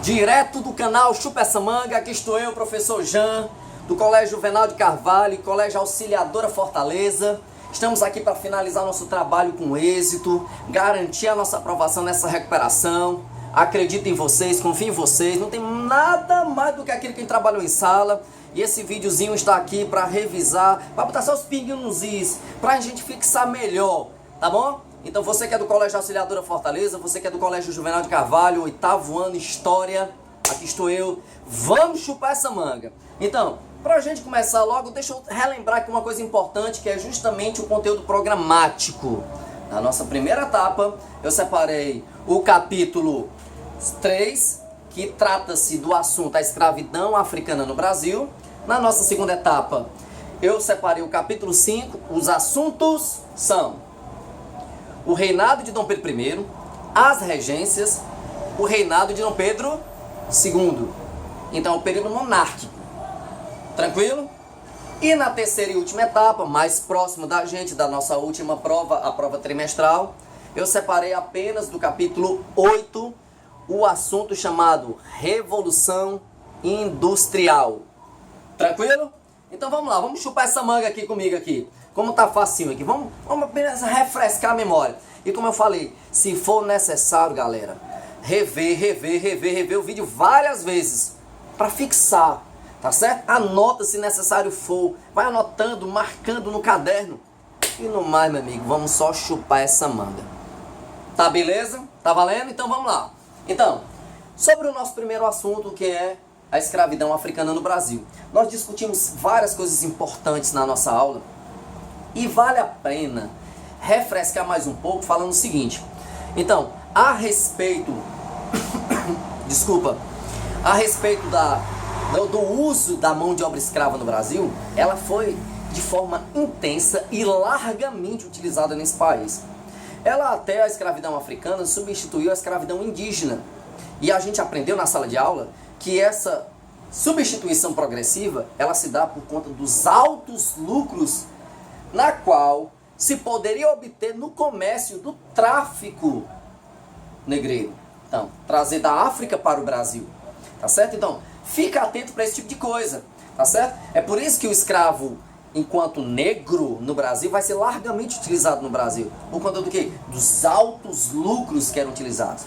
Direto do canal Chupa Essa Manga, aqui estou eu, professor Jean, do Colégio Juvenal de Carvalho, Colégio Auxiliadora Fortaleza. Estamos aqui para finalizar nosso trabalho com êxito, garantir a nossa aprovação nessa recuperação. Acredito em vocês, confio em vocês, não tem nada mais do que aquilo que a gente trabalhou em sala. E esse videozinho está aqui para revisar, para botar só os pinguinhos nos is, para a gente fixar melhor, tá bom? Então você que é do Colégio Auxiliadora Fortaleza, você que é do Colégio Juvenal de Carvalho, 8º ano, História, aqui estou eu, vamos chupar essa manga. Então, para a gente começar logo, deixa eu relembrar aqui uma coisa importante, que é justamente o conteúdo programático. Na nossa primeira etapa, eu separei o capítulo 3, que trata-se do assunto a escravidão africana no Brasil. Na nossa segunda etapa, eu separei o capítulo 5, os assuntos são o reinado de Dom Pedro I, as regências, o reinado de Dom Pedro II. Então, o período monárquico. Tranquilo? E na terceira e última etapa, mais próximo da gente, da nossa última prova, a prova trimestral, eu separei apenas do capítulo 8, o assunto chamado Revolução Industrial. Tranquilo? Então vamos lá, vamos chupar essa manga aqui comigo aqui. Como tá facinho aqui, vamos apenas refrescar a memória. E como eu falei, se for necessário, galera, rever o vídeo várias vezes para fixar, tá certo? Anota se necessário for, vai anotando, marcando no caderno. E no mais, meu amigo, vamos só chupar essa manga. Tá beleza? Tá valendo? Então vamos lá. Então, sobre o nosso primeiro assunto, que é a escravidão africana no Brasil. Nós discutimos várias coisas importantes na nossa aula. E vale a pena refrescar mais um pouco falando o seguinte. Então, a respeito do uso da mão de obra escrava no Brasil, ela foi de forma intensa e largamente utilizada nesse país. Ela até, a escravidão africana, substituiu a escravidão indígena. E a gente aprendeu na sala de aula que essa substituição progressiva, ela se dá por conta dos altos lucros na qual se poderia obter no comércio do tráfico negreiro. Então, trazer da África para o Brasil, tá certo? Então, fica atento para esse tipo de coisa, tá certo? É por isso que o escravo, enquanto negro no Brasil, vai ser largamente utilizado no Brasil. Por conta do quê? Dos altos lucros que eram utilizados.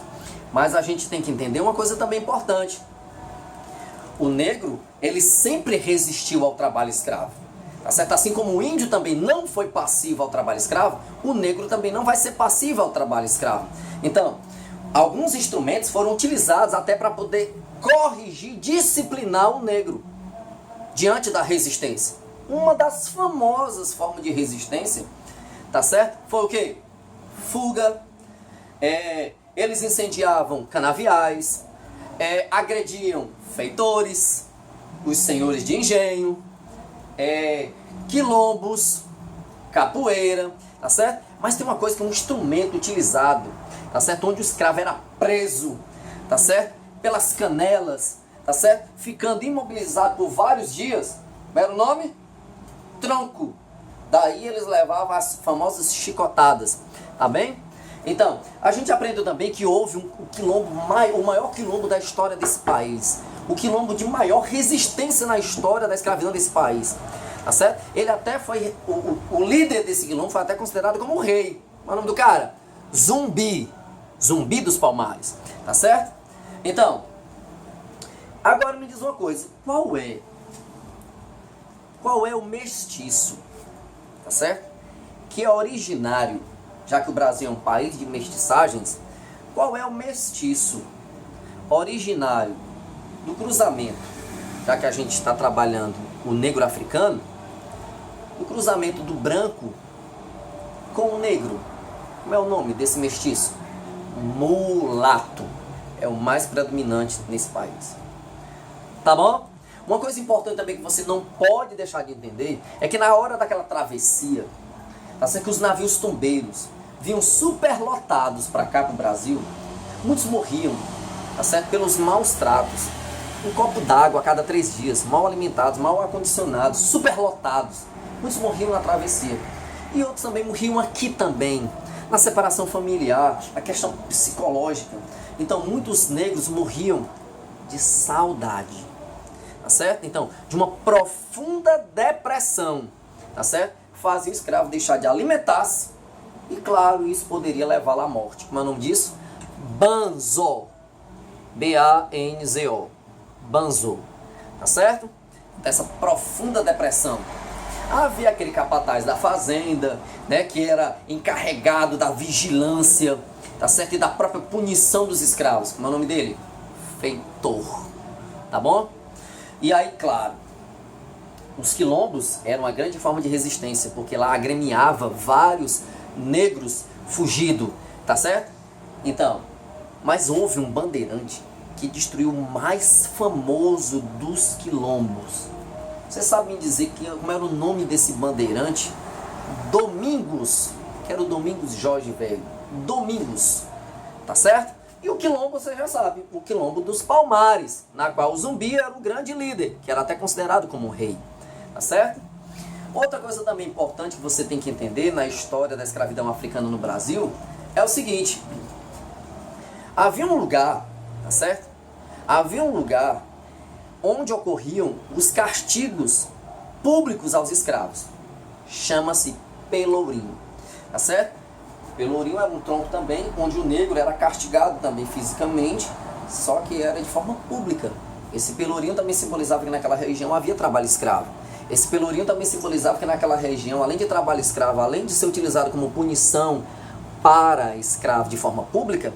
Mas a gente tem que entender uma coisa também importante. O negro, ele sempre resistiu ao trabalho escravo. Tá certo? Assim como o índio também não foi passivo ao trabalho escravo, o negro também não vai ser passivo ao trabalho escravo. Então, alguns instrumentos foram utilizados até para poder corrigir, disciplinar o negro diante da resistência. Uma das famosas formas de resistência, tá certo? Foi o quê? Fuga. Eles incendiavam canaviais, agrediam feitores, os senhores de engenho, quilombos, capoeira, tá certo? Mas tem uma coisa que é um instrumento utilizado, tá certo? Onde o escravo era preso, tá certo? Pelas canelas, tá certo? Ficando imobilizado por vários dias. Como era o nome? Tronco. Daí eles levavam as famosas chicotadas, tá bem? Então, a gente aprendeu também que houve o maior quilombo da história desse país. O quilombo de maior resistência na história da escravidão desse país. Tá certo? Ele até foi, o líder desse quilombo foi até considerado como o rei. Qual é o nome do cara? Zumbi. Zumbi dos Palmares. Tá certo? Então, agora me diz uma coisa. Qual é o mestiço? Tá certo? Que é originário, já que o Brasil é um país de mestiçagens, qual é o mestiço originário do cruzamento, já que a gente está trabalhando o negro africano, o cruzamento do branco com o negro? Como é o nome desse mestiço? Mulato. É o mais predominante nesse país. Tá bom? Uma coisa importante também que você não pode deixar de entender é que na hora daquela travessia, tá certo, que os navios tombeiros vinham superlotados para cá, para o Brasil, muitos morriam, tá certo, pelos maus tratos. Um copo d'água a cada 3 dias, mal alimentados, mal acondicionados, superlotados. Muitos morriam na travessia. E outros também morriam aqui também, na separação familiar, a questão psicológica. Então muitos negros morriam De saudade. Tá certo? Então, de uma profunda depressão. Tá certo? Fazia o escravo deixar de alimentar-se. E claro, isso poderia levá-lo à morte. Como é o nome disso? Banzo. B-A-N-Z-O. Banzo. Tá certo? Dessa profunda depressão. Havia aquele capataz da fazenda, né, que era encarregado da vigilância, tá certo? E da própria punição dos escravos. Como é o nome dele? Feitor. Tá bom? E aí, claro, os quilombos eram uma grande forma de resistência, porque lá agremiava vários negros fugidos, tá certo? Então, mas houve um bandeirante que destruiu o mais famoso dos quilombos. Você sabe me dizer como era o nome desse bandeirante? Domingos, que era o Domingos Jorge Velho. Domingos, tá certo? E o quilombo você já sabe, o quilombo dos Palmares, na qual o Zumbi era o grande líder, que era até considerado como um rei, tá certo? Outra coisa também importante que você tem que entender na história da escravidão africana no Brasil é o seguinte: havia um lugar, tá certo? Havia um lugar onde ocorriam os castigos públicos aos escravos. Chama-se Pelourinho, tá certo? Pelourinho era um tronco também, onde o negro era castigado também fisicamente, só que era de forma pública. Esse pelourinho também simbolizava que naquela região havia trabalho escravo. Esse pelourinho também simbolizava que naquela região, além de trabalho escravo, além de ser utilizado como punição para escravo de forma pública,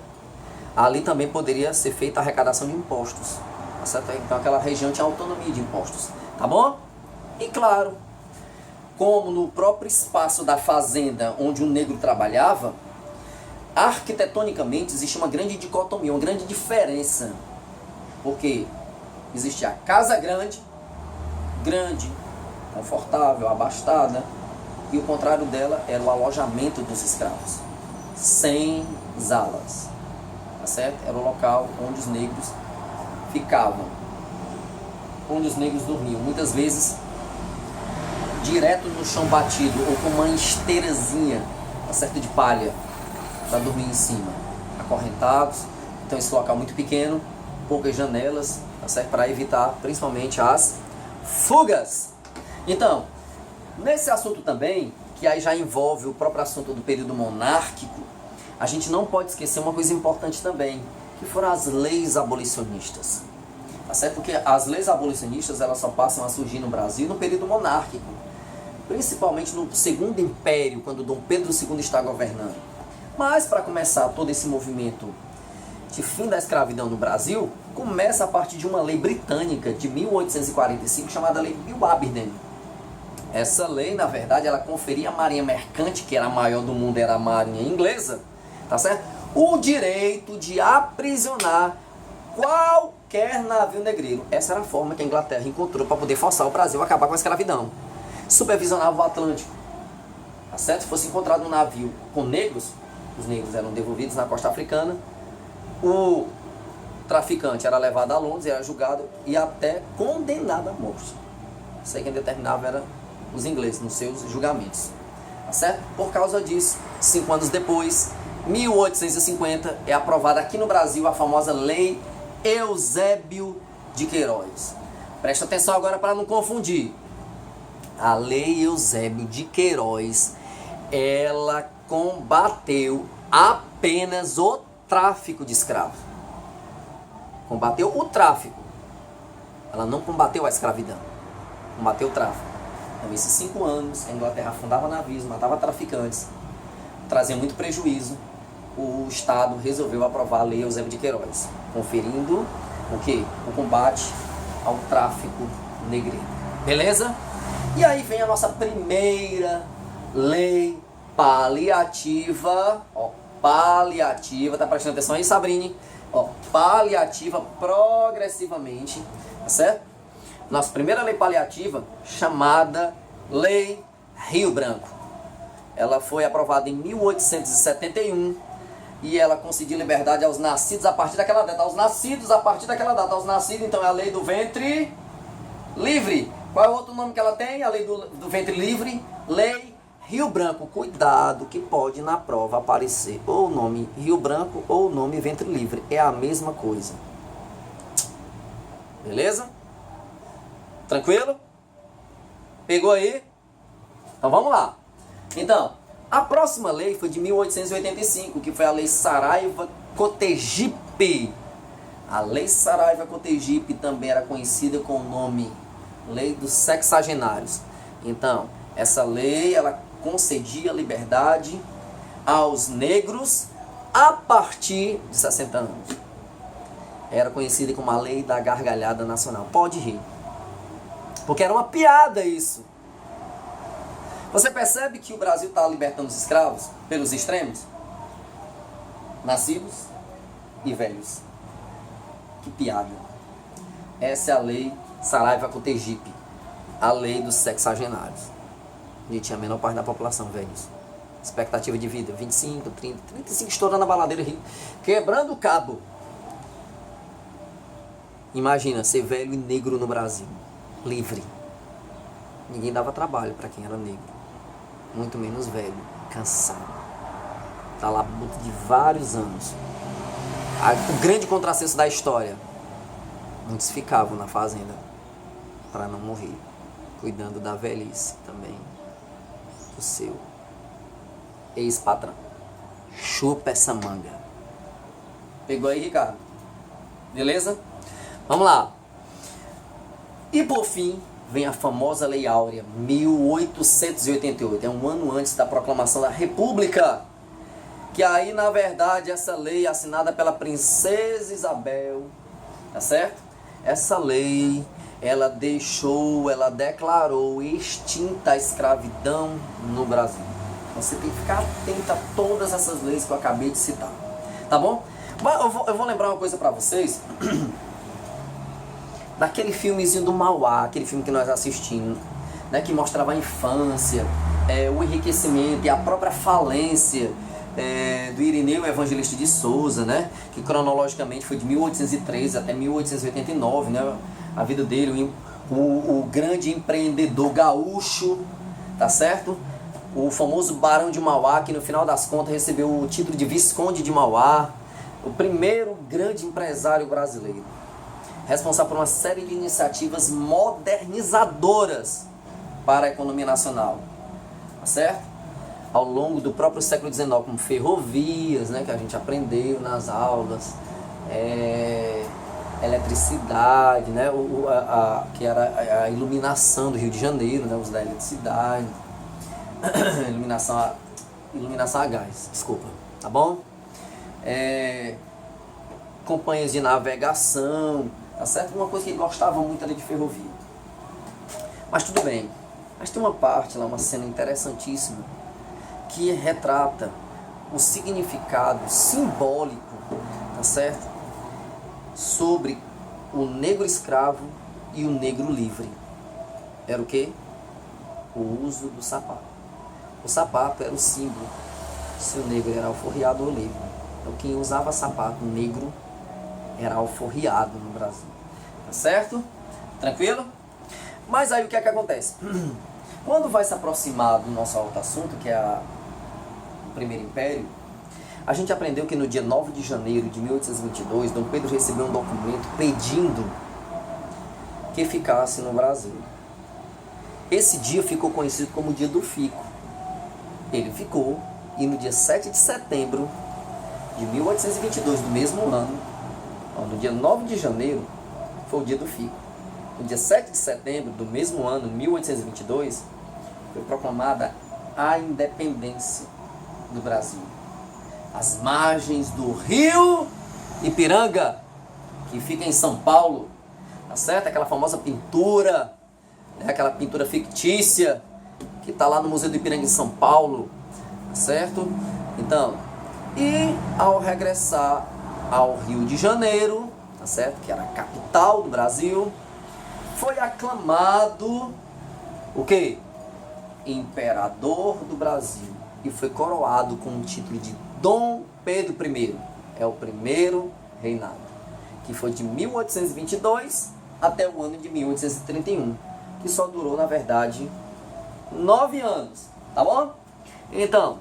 ali também poderia ser feita a arrecadação de impostos. Tá certo? Então aquela região tinha autonomia de impostos. Tá bom? E claro, como no próprio espaço da fazenda onde o negro trabalhava, arquitetonicamente existe uma grande dicotomia, uma grande diferença. Porque existia a casa grande, confortável, abastada, e o contrário dela era o alojamento dos escravos, sem salas, tá certo? Era o local onde os negros ficavam, onde os negros dormiam, muitas vezes direto no chão batido ou com uma esteirazinha, tá certo, de palha, para dormir em cima, acorrentados. Então esse local muito pequeno, poucas janelas, tá certo, para evitar principalmente as fugas. Então, nesse assunto também, que aí já envolve o próprio assunto do período monárquico, a gente não pode esquecer uma coisa importante também, que foram as leis abolicionistas. Tá certo? Porque as leis abolicionistas elas só passam a surgir no Brasil no período monárquico, principalmente no Segundo Império, quando Dom Pedro II está governando. Mas para começar todo esse movimento de fim da escravidão no Brasil, começa a partir de uma lei britânica de 1845 chamada Lei Bill-Aberdeen. Essa lei, na verdade, ela conferia à marinha mercante, que era a maior do mundo, era a marinha inglesa, tá certo? O direito de aprisionar qualquer navio negreiro. Essa era a forma que a Inglaterra encontrou para poder forçar o Brasil a acabar com a escravidão. Supervisionava o Atlântico, tá certo? Se fosse encontrado um navio com negros, os negros eram devolvidos na costa africana, o traficante era levado a Londres, era julgado e até condenado à morte. Isso aí quem determinava era os ingleses nos seus julgamentos, tá certo? Por causa disso, 5 anos depois, 1850, é aprovada aqui no Brasil a famosa Lei Eusébio de Queiroz. Presta atenção agora para não confundir. A Lei Eusébio de Queiroz, ela combateu apenas o tráfico de escravos. Combateu o tráfico. Ela não combateu a escravidão. Combateu o tráfico. Então, esses 5 anos, a Inglaterra afundava navios, matava traficantes, trazia muito prejuízo. O Estado resolveu aprovar a Lei Eusébio de Queiroz, conferindo o quê? O combate ao tráfico negreiro. Beleza? E aí vem a nossa primeira lei paliativa. Ó, paliativa, tá prestando atenção aí, Sabrine? Ó, paliativa progressivamente, tá certo? Nossa primeira lei paliativa, chamada Lei Rio Branco. Ela foi aprovada em 1871 e ela concediu liberdade aos nascidos a partir daquela data. Aos nascidos a partir daquela data. Aos nascidos, então, é a lei do ventre livre. Qual é o outro nome que ela tem? A lei do ventre livre, Lei Rio Branco. Cuidado que pode na prova aparecer ou o nome Rio Branco ou o nome ventre livre. É a mesma coisa. Beleza? Tranquilo? Pegou aí? Então vamos lá. Então, a próxima lei foi de 1885, que foi a Lei Saraiva-Cotegipe. A Lei Saraiva-Cotegipe também era conhecida com o nome Lei dos Sexagenários. Então, essa lei, ela concedia liberdade aos negros a partir de 60 anos. Era conhecida como a Lei da Gargalhada Nacional. Pode rir. Porque era uma piada isso. Você percebe que o Brasil está libertando os escravos pelos extremos? Nascidos e velhos. Que piada. Essa é a Lei Saraiva-Cotegipe. A lei dos sexagenários. E tinha a menor parte da população, velhos. Expectativa de vida, 25, 30, 35, estourando a baladeira, quebrando o cabo. Imagina, ser velho e negro no Brasil. Livre. Ninguém dava trabalho para quem era negro. Muito menos velho, cansado. Tá lá de vários anos. O grande contrassenso da história. Muitos ficavam na fazenda para não morrer. Cuidando da velhice também. Do seu ex-patrão. Chupa essa manga. Pegou aí, Ricardo? Beleza? Vamos lá. E por fim, vem a famosa Lei Áurea, 1888. É um ano antes da proclamação da República. Que aí, na verdade, essa lei assinada pela Princesa Isabel, tá certo? Essa lei, ela declarou extinta a escravidão no Brasil. Você tem que ficar atento a todas essas leis que eu acabei de citar, tá bom? Eu vou lembrar uma coisa pra vocês, daquele filmezinho do Mauá, aquele filme que nós assistimos, né, que mostrava a infância, o enriquecimento e a própria falência do Irineu Evangelista de Souza, né, que cronologicamente foi de 1813 até 1889, né, a vida dele, o grande empreendedor gaúcho, tá certo? O famoso Barão de Mauá, que no final das contas recebeu o título de Visconde de Mauá, o primeiro grande empresário brasileiro, responsável por uma série de iniciativas modernizadoras para a economia nacional, tá certo? Ao longo do próprio século XIX, como ferrovias, né, que a gente aprendeu nas aulas, eletricidade, né, que era a iluminação do Rio de Janeiro, né, uso da eletricidade, iluminação a gás, desculpa, tá bom? Companhias de navegação, tá certo? Uma coisa que ele gostava muito era de ferrovia. Mas tudo bem. Mas tem uma parte lá, uma cena interessantíssima, que retrata o significado simbólico, tá certo? Sobre o negro escravo e o negro livre. Era o quê? O uso do sapato. O sapato era o símbolo se o negro era alforriado ou livre. Então quem usava sapato negro era alforriado no Brasil. Tá certo? Tranquilo? Mas aí o que é que acontece? Quando vai se aproximar do nosso outro assunto, que é o Primeiro Império, a gente aprendeu que no dia 9 de janeiro de 1822, Dom Pedro recebeu um documento pedindo que ficasse no Brasil. Esse dia ficou conhecido como o dia do fico. Ele ficou, e no dia 7 de setembro de 1822, do mesmo ano, no dia 9 de janeiro, foi o dia do fico. No dia 7 de setembro do mesmo ano, 1822, foi proclamada a independência do Brasil. As margens do rio Ipiranga, que fica em São Paulo, tá certo? Aquela famosa pintura, aquela pintura fictícia, que está lá no Museu do Ipiranga em São Paulo, tá certo? Então, e ao regressar ao Rio de Janeiro, tá certo? Que era a capital do Brasil, foi aclamado o quê? Imperador do Brasil, e foi coroado com o título de Dom Pedro I. É o primeiro reinado, que foi de 1822 até o ano de 1831, que só durou, na verdade, 9 anos, tá bom? Então,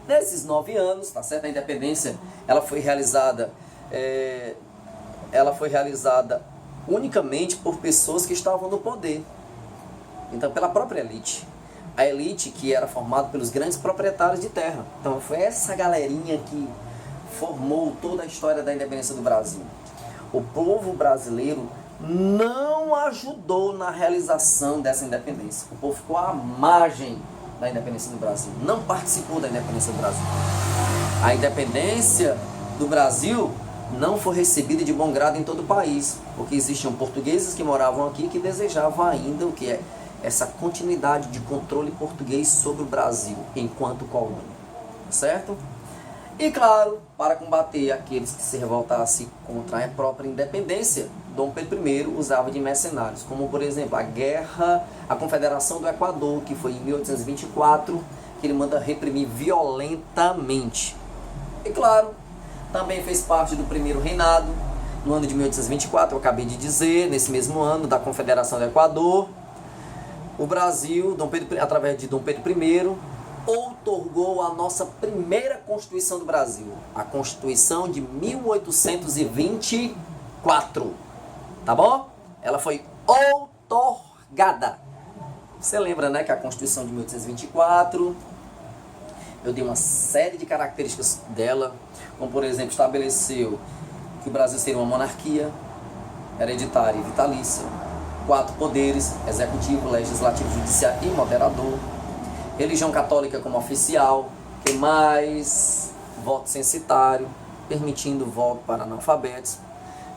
nesses 9 anos, tá certo? A independência, ela foi realizada unicamente por pessoas que estavam no poder. Então, pela própria elite. A elite que era formada pelos grandes proprietários de terra. Então, foi essa galerinha que formou toda a história da independência do Brasil. O povo brasileiro não ajudou na realização dessa independência. O povo ficou à margem da independência do Brasil. Não participou da independência do Brasil. A independência do Brasil não foi recebida de bom grado em todo o país, porque existiam portugueses que moravam aqui que desejavam ainda o que é essa continuidade de controle português sobre o Brasil enquanto colônia, certo? E claro, para combater aqueles que se revoltassem contra a própria independência, Dom Pedro I usava de mercenários, como por exemplo a Confederação do Equador, que foi em 1824, que ele manda reprimir violentamente. E claro, também fez parte do primeiro reinado, no ano de 1824, eu acabei de dizer, nesse mesmo ano, da Confederação do Equador, o Brasil, através de Dom Pedro I, outorgou a nossa primeira Constituição do Brasil, a Constituição de 1824, tá bom? Ela foi outorgada. Você lembra, né, que a Constituição de 1824, eu dei uma série de características dela, como por exemplo, estabeleceu que o Brasil seria uma monarquia hereditária e vitalícia, 4 poderes, executivo, legislativo, judiciário e moderador, religião católica como oficial, que mais voto censitário, permitindo voto para analfabetos,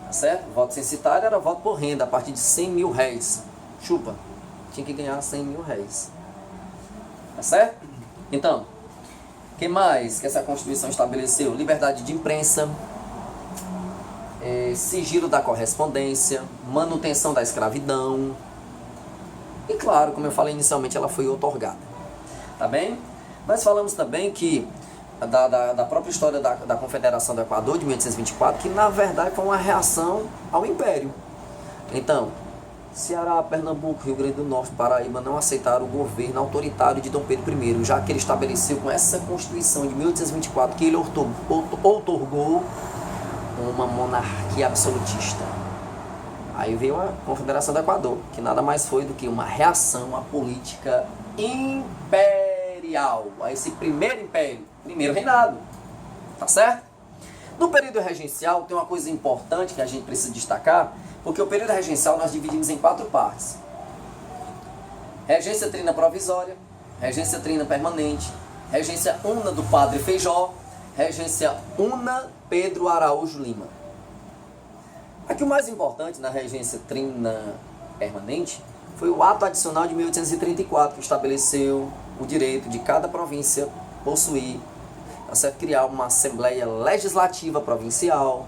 tá certo? Voto censitário era voto por renda, a partir de 100 mil réis, chupa, tinha que ganhar 100 mil réis, tá certo? Então, o que mais que essa Constituição estabeleceu? Liberdade de imprensa, sigilo da correspondência, manutenção da escravidão. E claro, como eu falei inicialmente, ela foi outorgada. Tá bem? Nós falamos também que da própria história da Confederação do Equador, de 1824, que na verdade foi uma reação ao Império. Então, Ceará, Pernambuco, Rio Grande do Norte, Paraíba não aceitaram o governo autoritário de Dom Pedro I, já que ele estabeleceu com essa Constituição de 1824 que ele outorgou uma monarquia absolutista. Aí veio a Confederação do Equador, que nada mais foi do que uma reação à política imperial, a esse primeiro império, primeiro reinado, tá certo? No período regencial tem uma coisa importante que a gente precisa destacar, porque o período regencial nós dividimos em 4 partes. Regência trina provisória, regência trina permanente, regência una do Padre Feijó, regência una Pedro Araújo Lima. Aqui o mais importante na regência trina permanente foi o ato adicional de 1834, que estabeleceu o direito de cada província possuir, criar uma Assembleia Legislativa Provincial.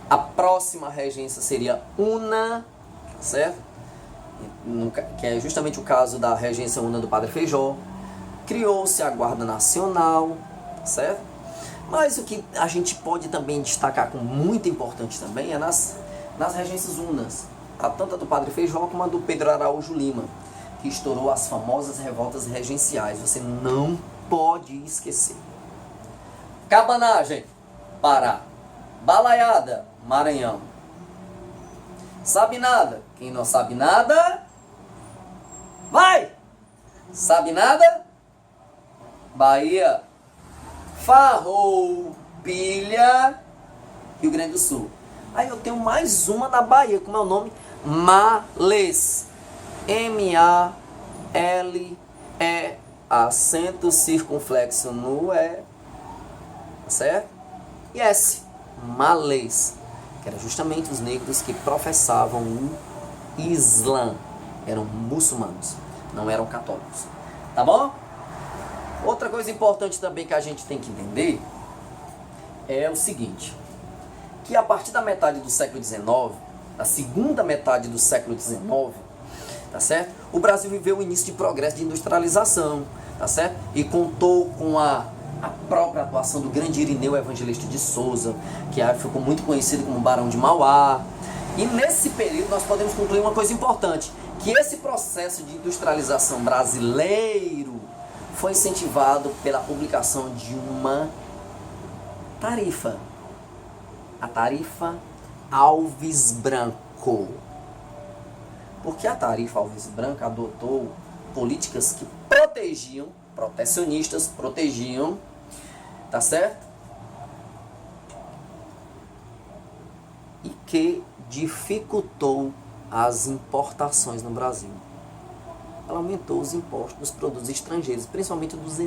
A próxima regência seria una, certo? Que é justamente o caso da regência una do Padre Feijó. Criou-se a Guarda Nacional, certo? Mas o que a gente pode também destacar como muito importante também é nas regências unas, tanto a do Padre Feijó como a do Pedro Araújo Lima, que estourou as famosas revoltas regenciais. Você não pode esquecer. Cabanagem, Pará. Balaiada, Maranhão. Sabe nada? Quem não sabe nada, vai! Sabe nada? Bahia. Farroupilha, Rio Grande do Sul. Aí eu tenho mais uma na Bahia, como é o nome? Males. M-A-L-E, acento circunflexo no E, certo? E S, Malês, que eram justamente os negros que professavam o Islã, eram muçulmanos, não eram católicos, tá bom? Outra coisa importante também que a gente tem que entender é o seguinte, que a partir da metade do século XIX, da segunda metade do século XIX, tá certo? O Brasil viveu o início de progresso de industrialização, tá certo? E contou com a própria atuação do grande Irineu Evangelista de Souza, que ficou muito conhecido como Barão de Mauá. E nesse período nós podemos concluir uma coisa importante, que esse processo de industrialização brasileiro foi incentivado pela publicação de uma tarifa, a tarifa Alves Branco. branco. Porque a tarifa alves branca adotou políticas que protegiam, protecionistas, protegiam, tá certo? E que dificultou as importações no Brasil. Ela aumentou os impostos dos produtos estrangeiros, principalmente dos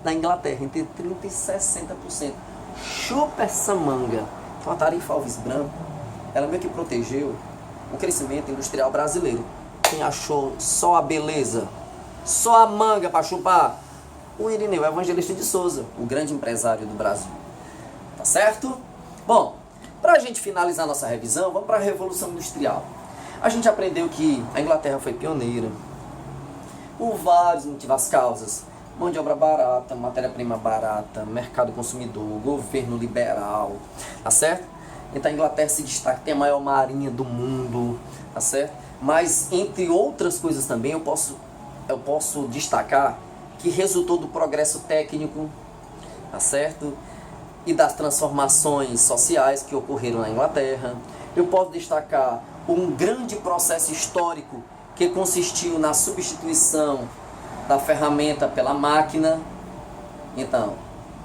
da Inglaterra, entre 30% e 60%. Chupa essa manga. Então a tarifa alves branco, ela meio que protegeu o crescimento industrial brasileiro. Quem achou só a beleza, só a manga para chupar? O Irineu Evangelista de Souza, o grande empresário do Brasil. Tá certo? Bom, para a gente finalizar nossa revisão, vamos para a Revolução Industrial. A gente aprendeu que a Inglaterra foi pioneira por vários motivos, as causas: mão de obra barata, matéria-prima barata, mercado consumidor, governo liberal, tá certo? Então a Inglaterra se destaca, tem a maior marinha do mundo, tá certo? Mas entre outras coisas também eu posso destacar que resultou do progresso técnico, tá certo? E das transformações sociais que ocorreram na Inglaterra. Eu posso destacar um grande processo histórico que consistiu na substituição da ferramenta pela máquina. Então,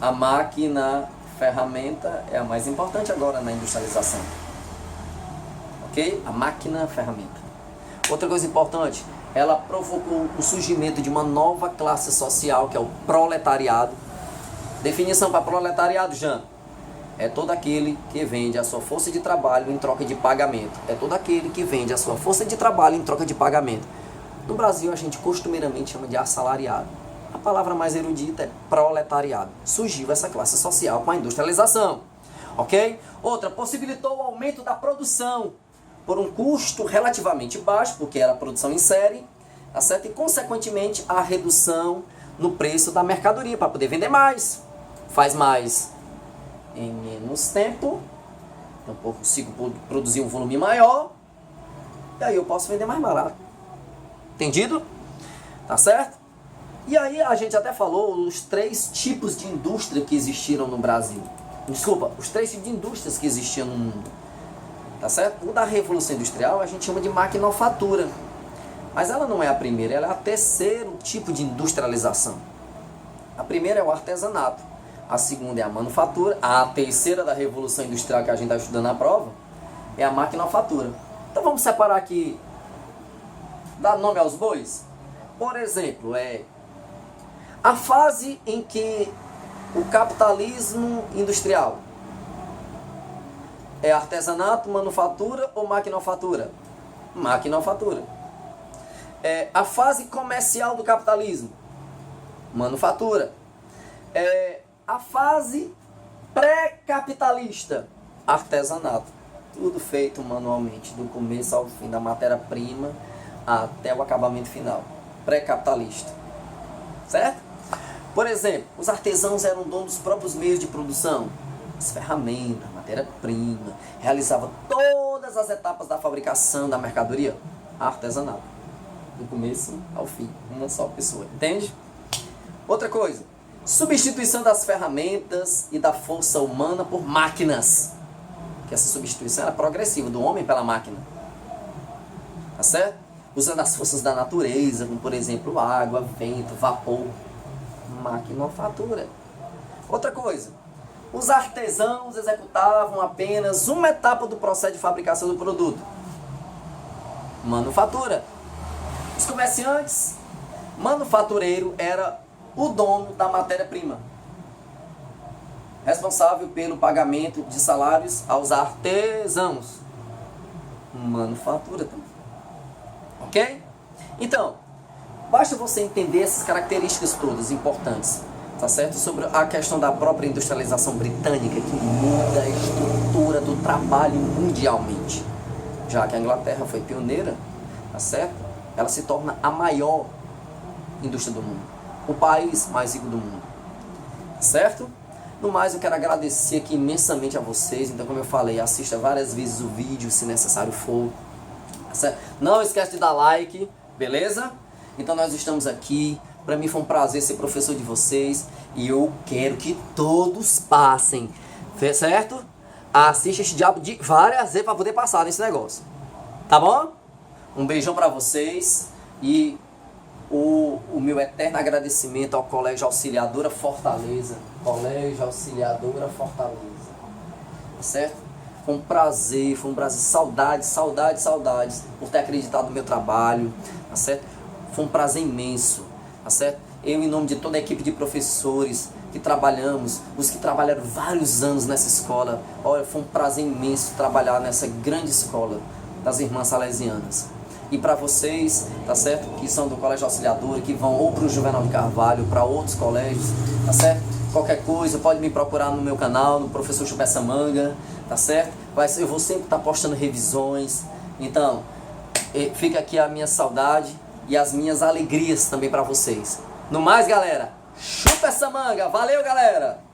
a máquina, ferramenta é a mais importante agora na industrialização. Ok? A máquina, ferramenta. Outra coisa importante, ela provocou o surgimento de uma nova classe social, que é o proletariado. Definição para proletariado, Jean: é todo aquele que vende a sua força de trabalho em troca de pagamento. É todo aquele que vende a sua força de trabalho em troca de pagamento. No Brasil, a gente costumeiramente chama de assalariado. A palavra mais erudita é proletariado. Surgiu essa classe social com a industrialização. Ok? Outra, possibilitou o aumento da produção por um custo relativamente baixo, porque era produção em série, tá certo? E, consequentemente, a redução no preço da mercadoria, para poder vender mais. Faz mais em menos tempo, então eu consigo produzir um volume maior, e aí eu posso vender mais barato. Entendido? Tá certo? E aí a gente até falou os 3 tipos de indústria que existiram no Brasil. Desculpa, os 3 tipos de indústrias que existiam no mundo. Tá certo? O da Revolução Industrial a gente chama de maquinofatura. Mas ela não é a primeira, ela é o 3º tipo de industrialização. A primeira é o artesanato. A segunda é a manufatura. A terceira da Revolução Industrial que a gente está estudando na prova é a maquinofatura. Então vamos separar aqui, dar nome aos bois. Por exemplo, a fase em que o capitalismo industrial é artesanato, manufatura ou maquinofatura? Maquinofatura. A fase comercial do capitalismo? Manufatura. A fase pré-capitalista? Artesanato. Tudo feito manualmente, do começo ao fim, da matéria-prima até o acabamento final. Pré-capitalista. Certo? Por exemplo, os artesãos eram donos dos próprios meios de produção. As ferramentas, matéria-prima, realizava todas as etapas da fabricação da mercadoria. Artesanato. Do começo ao fim. Uma só pessoa. Entende? Outra coisa. Substituição das ferramentas e da força humana por máquinas. Que essa substituição era progressiva, do homem pela máquina. Tá certo? Usando as forças da natureza, como por exemplo água, vento, vapor. Maquinofatura. Outra coisa. Os artesãos executavam apenas uma etapa do processo de fabricação do produto. Manufatura. Os comerciantes, manufatureiro era o dono da matéria-prima, responsável pelo pagamento de salários aos artesãos. Manufatura também. Ok? Então, basta você entender essas características todas importantes, tá certo? Sobre a questão da própria industrialização britânica, que muda a estrutura do trabalho mundialmente. Já que a Inglaterra foi pioneira, tá certo? Ela se torna a maior indústria do mundo. O país mais rico do mundo. Certo? No mais, eu quero agradecer aqui imensamente a vocês. Então, como eu falei, assista várias vezes o vídeo, se necessário for. Certo? Não esquece de dar like, beleza? Então, nós estamos aqui. Para mim foi um prazer ser professor de vocês. E eu quero que todos passem. Certo? Assista esse diabo de várias vezes para poder passar nesse negócio. Tá bom? Um beijão pra vocês e o meu eterno agradecimento ao Colégio Auxiliadora Fortaleza. Colégio Auxiliadora Fortaleza. Tá certo? Foi um prazer, saudades, saudades, saudades por ter acreditado no meu trabalho, tá certo? Foi um prazer imenso, tá certo? Eu, em nome de toda a equipe de professores que trabalhamos, os que trabalharam vários anos nessa escola, olha, foi um prazer imenso trabalhar nessa grande escola das Irmãs Salesianas. E para vocês, tá certo? Que são do Colégio Auxiliadora, que vão ou para o Juvenal de Carvalho, para outros colégios, tá certo? Qualquer coisa, pode me procurar no meu canal, no Professor Chupa Essa Manga, tá certo? Eu vou sempre estar postando revisões. Então, fica aqui a minha saudade e as minhas alegrias também para vocês. No mais, galera, chupa essa manga. Valeu, galera!